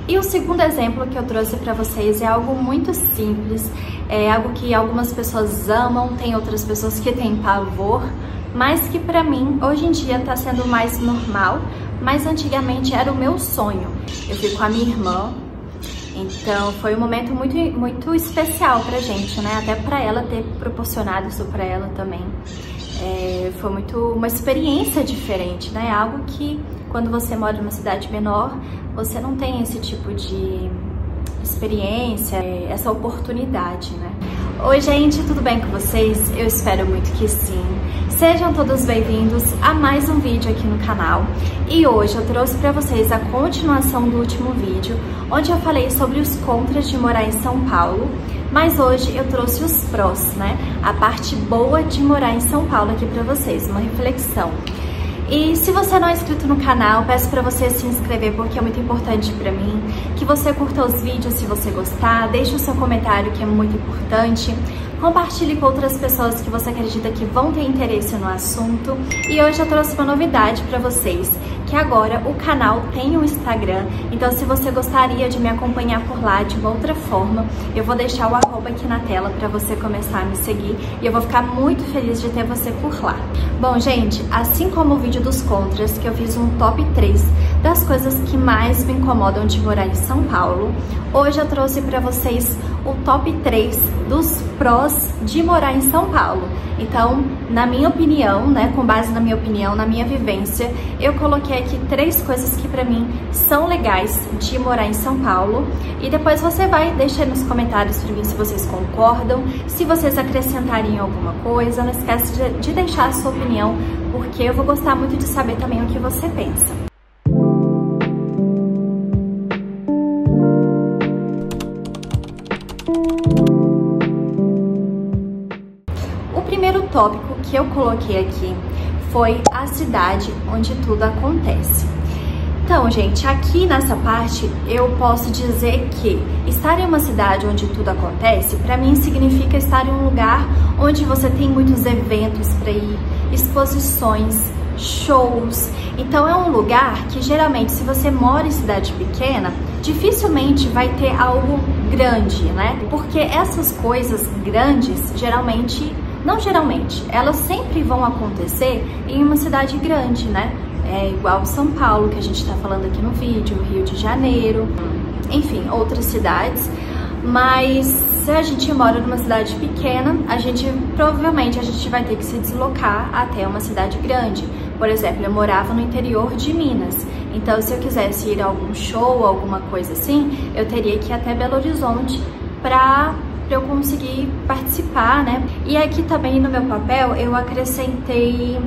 E o segundo exemplo que eu trouxe para vocês é algo muito simples, é algo que algumas pessoas amam, tem outras pessoas que têm pavor, mas que para mim hoje em dia está sendo mais normal, mas antigamente era o meu sonho. Eu fui com a minha irmã, então foi um momento muito especial pra gente, né? Até pra ela ter proporcionado isso pra ela também. Foi uma experiência diferente, né? Algo que quando você mora numa cidade menor, você não tem esse tipo de experiência, essa oportunidade, né? Oi gente, tudo bem com vocês? Eu espero muito que sim. Sejam todos bem-vindos a mais um vídeo aqui no canal. E hoje eu trouxe para vocês a continuação do último vídeo, onde eu falei sobre os contras de morar em São Paulo, mas hoje eu trouxe os prós, né? A parte boa de morar em São Paulo aqui para vocês, uma reflexão. E se você não é inscrito no canal, peço para você se inscrever porque é muito importante para mim, que você curta os vídeos se você gostar, deixe o seu comentário que é muito importante, compartilhe com outras pessoas que você acredita que vão ter interesse no assunto. E hoje eu trouxe uma novidade para vocês, que agora o canal tem um Instagram, então se você gostaria de me acompanhar por lá de uma outra forma, eu vou deixar o arroba aqui na tela para você começar a me seguir e eu vou ficar muito feliz de ter você por lá. Bom, gente, assim como o vídeo dos contras, que eu fiz um top 3 das coisas que mais me incomodam de morar em São Paulo, hoje eu trouxe para vocês o top 3 dos prós de morar em São Paulo. Então, na minha opinião, né, com base na minha opinião, na minha vivência, eu coloquei aqui 3 coisas que pra mim são legais de morar em São Paulo. E depois você vai deixar nos comentários pra mim se vocês concordam, se vocês acrescentariam alguma coisa. Não esquece de deixar a sua opinião, porque eu vou gostar muito de saber também o que você pensa. O primeiro tópico que eu coloquei aqui foi a cidade onde tudo acontece. Então, gente, aqui nessa parte eu posso dizer que estar em uma cidade onde tudo acontece, para mim significa estar em um lugar onde você tem muitos eventos para ir, exposições, shows. Então é um lugar que geralmente, se você mora em cidade pequena, dificilmente vai ter algo grande, né? Porque essas coisas grandes, elas sempre vão acontecer em uma cidade grande, né? É igual São Paulo, que a gente tá falando aqui no vídeo, Rio de Janeiro, enfim, outras cidades. Mas se a gente mora numa cidade pequena, provavelmente a gente vai ter que se deslocar até uma cidade grande. Por exemplo, eu morava no interior de Minas, então se eu quisesse ir a algum show, alguma coisa assim, eu teria que ir até Belo Horizonte para eu conseguir participar, né? E aqui também no meu papel eu acrescentei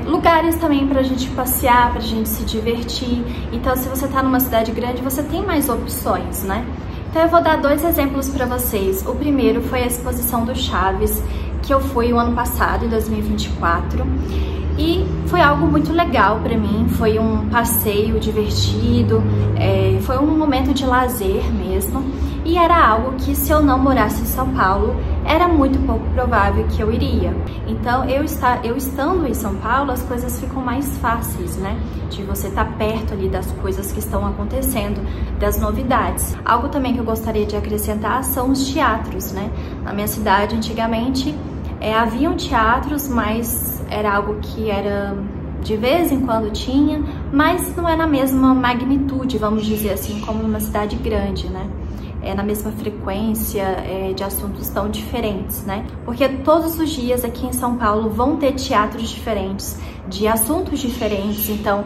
lugares também pra gente passear, pra gente se divertir. Então se você tá numa cidade grande, você tem mais opções, né? Então eu vou dar 2 exemplos pra vocês. O primeiro foi a exposição do Chaves, que eu fui o ano passado, em 2024. E foi algo muito legal pra mim, foi um passeio divertido, foi um momento de lazer mesmo. E era algo que, se eu não morasse em São Paulo, era muito pouco provável que eu iria. Então, eu estando em São Paulo, as coisas ficam mais fáceis, né? De você estar perto ali das coisas que estão acontecendo, das novidades. Algo também que eu gostaria de acrescentar são os teatros, né? Na minha cidade, antigamente, haviam teatros, mas era algo que era de vez em quando tinha, mas não é na mesma magnitude, vamos dizer assim, como numa cidade grande, né? Na mesma frequência, de assuntos tão diferentes, né? Porque todos os dias aqui em São Paulo vão ter teatros diferentes, de assuntos diferentes, então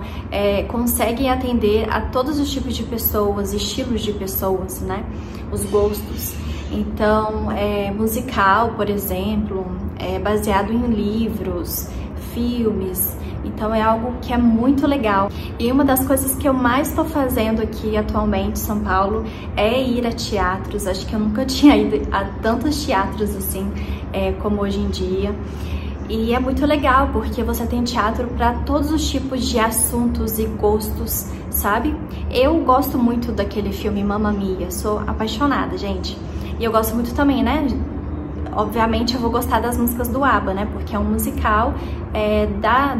conseguem atender a todos os tipos de pessoas, estilos de pessoas, né? Os gostos. Então, musical, por exemplo, baseado em livros, filmes. Então é algo que é muito legal. E uma das coisas que eu mais estou fazendo aqui atualmente em São Paulo é ir a teatros. Acho que eu nunca tinha ido a tantos teatros assim, como hoje em dia. E é muito legal porque você tem teatro para todos os tipos de assuntos e gostos, sabe? Eu gosto muito daquele filme Mamma Mia, sou apaixonada, gente. E eu gosto muito também, né? Obviamente eu vou gostar das músicas do ABBA, né? Porque é um musical,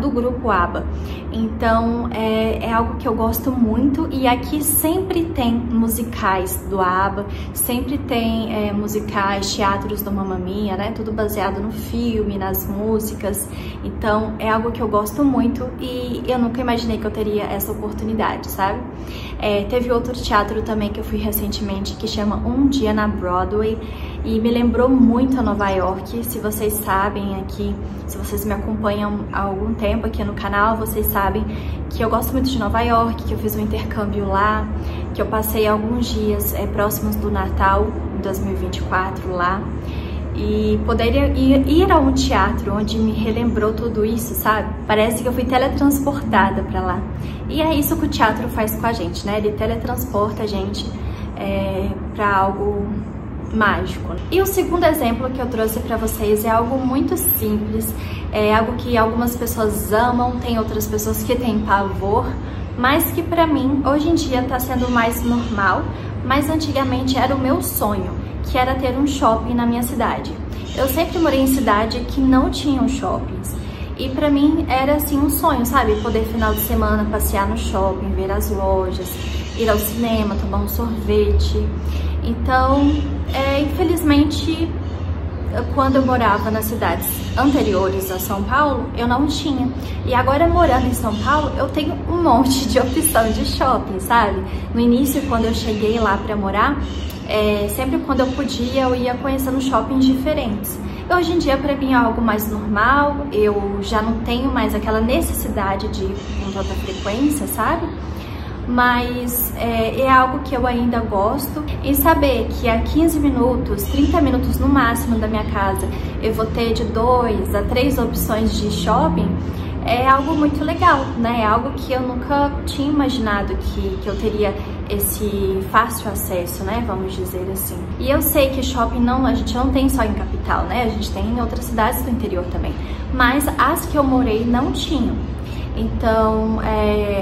do grupo ABBA. Então é algo que eu gosto muito, e aqui sempre tem musicais do ABBA, sempre tem musicais, teatros do Mamma Mia, né? Tudo baseado no filme, nas músicas. Então é algo que eu gosto muito e eu nunca imaginei que eu teria essa oportunidade, sabe? Teve outro teatro também que eu fui recentemente que chama Um Dia na Broadway e me lembrou muito a Nova York. Se vocês sabem aqui, se vocês me acompanham há algum tempo aqui no canal, vocês sabem que eu gosto muito de Nova York, que eu fiz um intercâmbio lá, que eu passei alguns dias próximos do Natal, em 2024 lá. E poderia ir a um teatro onde me relembrou tudo isso, sabe? Parece que eu fui teletransportada pra lá. E é isso que o teatro faz com a gente, né? Ele teletransporta a gente pra algo mágico. E o segundo exemplo que eu trouxe pra vocês é algo muito simples, é algo que algumas pessoas amam, tem outras pessoas que têm pavor, mas que pra mim, hoje em dia, tá sendo mais normal, mas antigamente era o meu sonho, que era ter um shopping na minha cidade. Eu sempre morei em cidade que não tinham shoppings. E pra mim era assim um sonho, sabe? Poder final de semana passear no shopping, ver as lojas, ir ao cinema, tomar um sorvete. Então, infelizmente, quando eu morava nas cidades anteriores a São Paulo, eu não tinha. E agora, morando em São Paulo, eu tenho um monte de opção de shopping, sabe? No início, quando eu cheguei lá pra morar, sempre quando eu podia, eu ia conhecendo shoppings diferentes. Hoje em dia, pra mim, é algo mais normal, eu já não tenho mais aquela necessidade de ir com tanta frequência, sabe? Mas é algo que eu ainda gosto. E saber que a 15 minutos, 30 minutos no máximo da minha casa, eu vou ter de 2 a 3 opções de shopping, é algo muito legal, né? É algo que eu nunca tinha imaginado que eu teria esse fácil acesso, né? Vamos dizer assim. E eu sei que shopping a gente não tem só em capital, né? A gente tem em outras cidades do interior também. Mas as que eu morei não tinham. Então,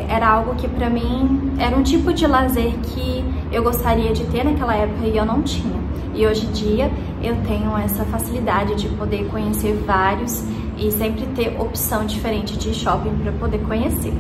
era algo que pra mim era um tipo de lazer que eu gostaria de ter naquela época e eu não tinha. E hoje em dia eu tenho essa facilidade de poder conhecer vários e sempre ter opção diferente de shopping para poder conhecer.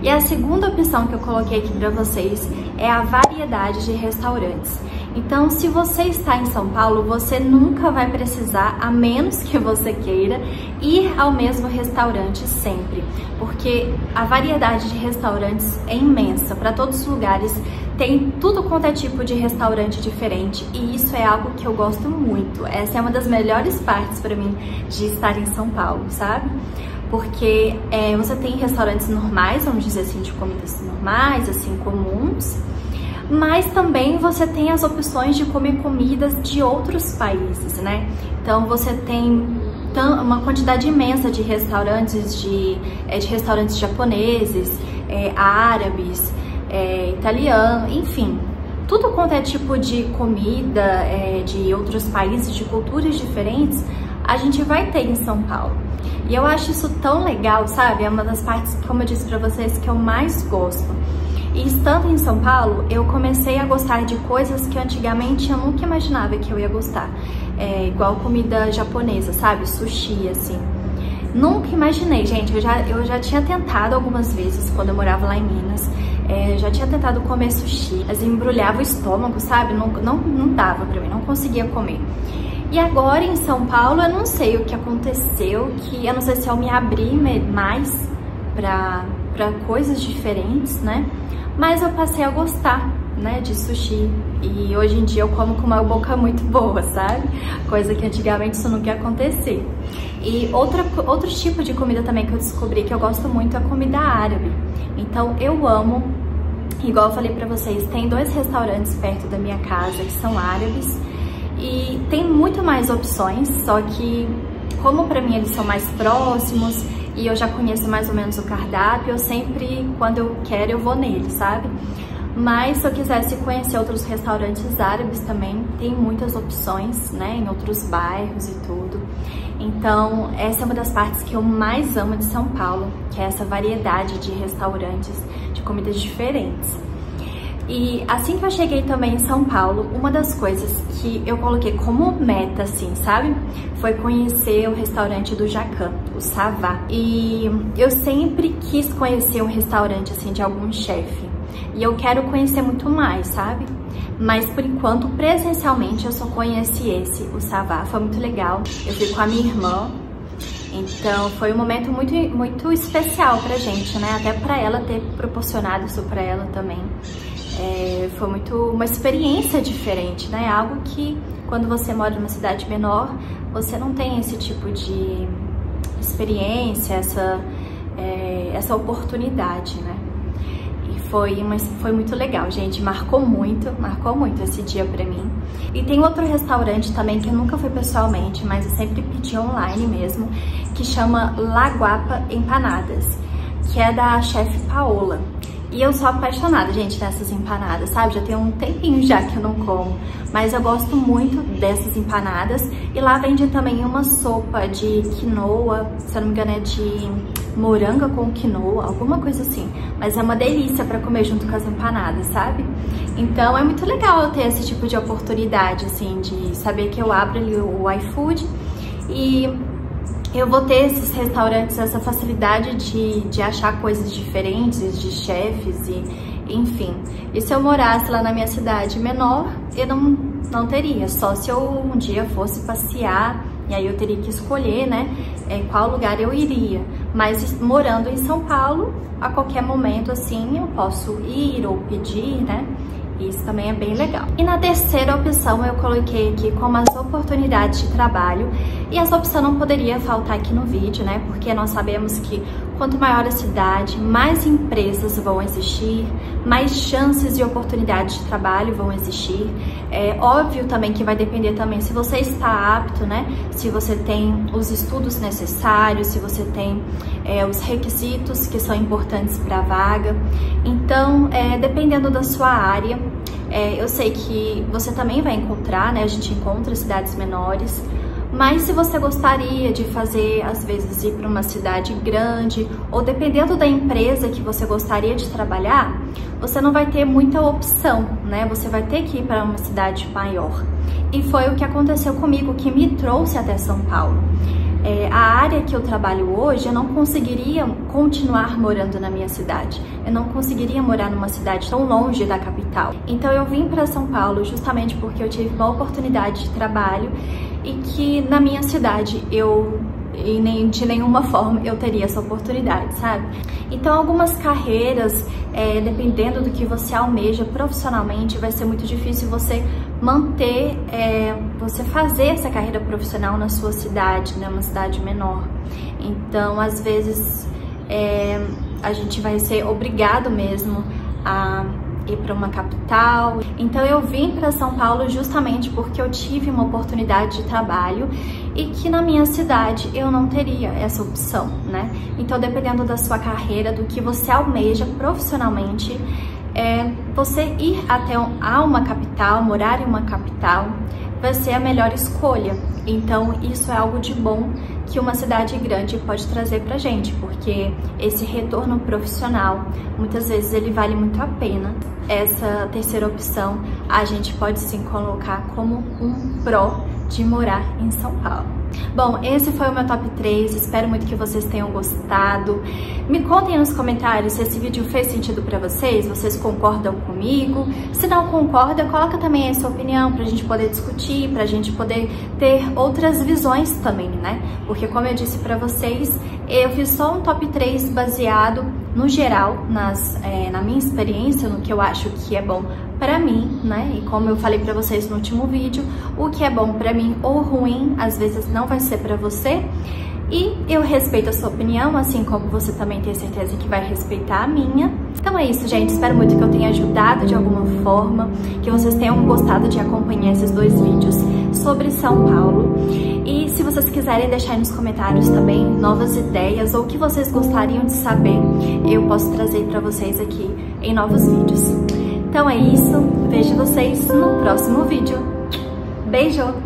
E a segunda opção que eu coloquei aqui para vocês é a variedade de restaurantes. Então, se você está em São Paulo, você nunca vai precisar, a menos que você queira, ir ao mesmo restaurante sempre, porque a variedade de restaurantes é imensa, para todos os lugares, tem tudo quanto é tipo de restaurante diferente, e isso é algo que eu gosto muito. Essa é uma das melhores partes para mim de estar em São Paulo, sabe? Porque você tem restaurantes normais, vamos dizer assim, de comidas normais, assim, comuns, mas também você tem as opções de comer comidas de outros países, né? Então você tem uma quantidade imensa de restaurantes, de restaurantes japoneses, árabes, italiano, enfim, tudo quanto é tipo de comida de outros países, de culturas diferentes, a gente vai ter em São Paulo. E eu acho isso tão legal, sabe? É uma das partes, como eu disse pra vocês, que eu mais gosto. E estando em São Paulo, eu comecei a gostar de coisas que antigamente eu nunca imaginava que eu ia gostar. Igual comida japonesa, sabe? Sushi, assim. Nunca imaginei, gente. Eu já tinha tentado algumas vezes, quando eu morava lá em Minas. Já tinha tentado comer sushi, mas embrulhava o estômago, sabe? Não dava pra mim, não conseguia comer. E agora em São Paulo, eu não sei o que aconteceu, que eu não sei se eu me abri mais pra coisas diferentes, né? Mas eu passei a gostar, né, de sushi. E hoje em dia eu como com uma boca muito boa, sabe? Coisa que antigamente isso nunca ia acontecer. E outro tipo de comida também que eu descobri que eu gosto muito é a comida árabe. Então eu amo, igual eu falei pra vocês, tem 2 restaurantes perto da minha casa que são árabes. E tem muito mais opções, só que como pra mim eles são mais próximos e eu já conheço mais ou menos o cardápio, eu sempre, quando eu quero, eu vou nele, sabe? Mas se eu quisesse conhecer outros restaurantes árabes também, tem muitas opções, né, em outros bairros e tudo. Então, essa é uma das partes que eu mais amo de São Paulo, que é essa variedade de restaurantes, de comidas diferentes. E assim que eu cheguei também em São Paulo, uma das coisas que eu coloquei como meta, assim, sabe? Foi conhecer o restaurante do Jacan, o Savá. E eu sempre quis conhecer um restaurante, assim, de algum chefe. E eu quero conhecer muito mais, sabe? Mas por enquanto, presencialmente, eu só conheci esse, o Savá. Foi muito legal. Eu fui com a minha irmã. Então foi um momento muito especial pra gente, né? Até pra ela ter proporcionado isso pra ela também. Foi uma experiência diferente, né? Algo que quando você mora numa cidade menor, você não tem esse tipo de experiência, essa oportunidade, né? E foi muito legal, gente. Marcou muito esse dia pra mim. E tem outro restaurante também que eu nunca fui pessoalmente, mas eu sempre pedi online mesmo, que chama La Guapa Empanadas, que é da chefe Paola. E eu sou apaixonada, gente, dessas empanadas, sabe? Já tem um tempinho já que eu não como, mas eu gosto muito dessas empanadas. E lá vende também uma sopa de quinoa, se eu não me engano é de moranga com quinoa, alguma coisa assim. Mas é uma delícia pra comer junto com as empanadas, sabe? Então é muito legal eu ter esse tipo de oportunidade, assim, de saber que eu abro ali o iFood e eu vou ter esses restaurantes, essa facilidade de achar coisas diferentes, de chefes e enfim. E se eu morasse lá na minha cidade menor, eu não teria, só se eu um dia fosse passear, e aí eu teria que escolher, né, qual lugar eu iria. Mas morando em São Paulo, a qualquer momento, assim, eu posso ir ou pedir, né? Isso também é bem legal. E na terceira opção eu coloquei aqui como as oportunidades de trabalho. E essa opção não poderia faltar aqui no vídeo, né? Porque nós sabemos que quanto maior a cidade, mais empresas vão existir, mais chances de oportunidades de trabalho vão existir. É óbvio também que vai depender também se você está apto, né? Se você tem os estudos necessários, se você tem os requisitos que são importantes para a vaga. Então, dependendo da sua área, eu sei que você também vai encontrar, né? A gente encontra cidades menores. Mas se você gostaria de fazer, às vezes, ir para uma cidade grande, ou dependendo da empresa que você gostaria de trabalhar, você não vai ter muita opção, né? Você vai ter que ir para uma cidade maior. E foi o que aconteceu comigo, que me trouxe até São Paulo. A área que eu trabalho hoje, eu não conseguiria continuar morando na minha cidade. Eu não conseguiria morar numa cidade tão longe da capital. Então eu vim para São Paulo justamente porque eu tive uma oportunidade de trabalho e que na minha cidade de nenhuma forma eu teria essa oportunidade, sabe? Então algumas carreiras, dependendo do que você almeja profissionalmente, vai ser muito difícil você manter, você fazer essa carreira profissional na sua cidade, né? Uma cidade menor. Então às vezes a gente vai ser obrigado mesmo a ir para uma capital. Então eu vim para São Paulo justamente porque eu tive uma oportunidade de trabalho e que na minha cidade eu não teria essa opção, né? Então dependendo da sua carreira, do que você almeja profissionalmente, você ir até uma capital, morar em uma capital, vai ser a melhor escolha. Então isso é algo de bom que uma cidade grande pode trazer pra gente, porque esse retorno profissional, muitas vezes ele vale muito a pena. Essa terceira opção a gente pode sim colocar como um pró de morar em São Paulo. Bom, esse foi o meu top 3, espero muito que vocês tenham gostado. Me contem nos comentários se esse vídeo fez sentido pra vocês concordam comigo. Se não concorda, coloca também a sua opinião pra gente poder discutir, pra gente poder ter outras visões também, né? Porque como eu disse pra vocês, eu fiz só um top 3 baseado no geral, na minha experiência, no que eu acho que é bom pra mim, né? E como eu falei pra vocês no último vídeo, o que é bom pra mim ou ruim, às vezes não vai ser pra você. E eu respeito a sua opinião, assim como você também tem certeza que vai respeitar a minha. Então é isso, gente. Espero muito que eu tenha ajudado de alguma forma, que vocês tenham gostado de acompanhar esses 2 vídeos sobre São Paulo. E se vocês quiserem deixar aí nos comentários também novas ideias ou o que vocês gostariam de saber, eu posso trazer pra vocês aqui em novos vídeos. Então é isso. Vejo vocês no próximo vídeo. Beijo!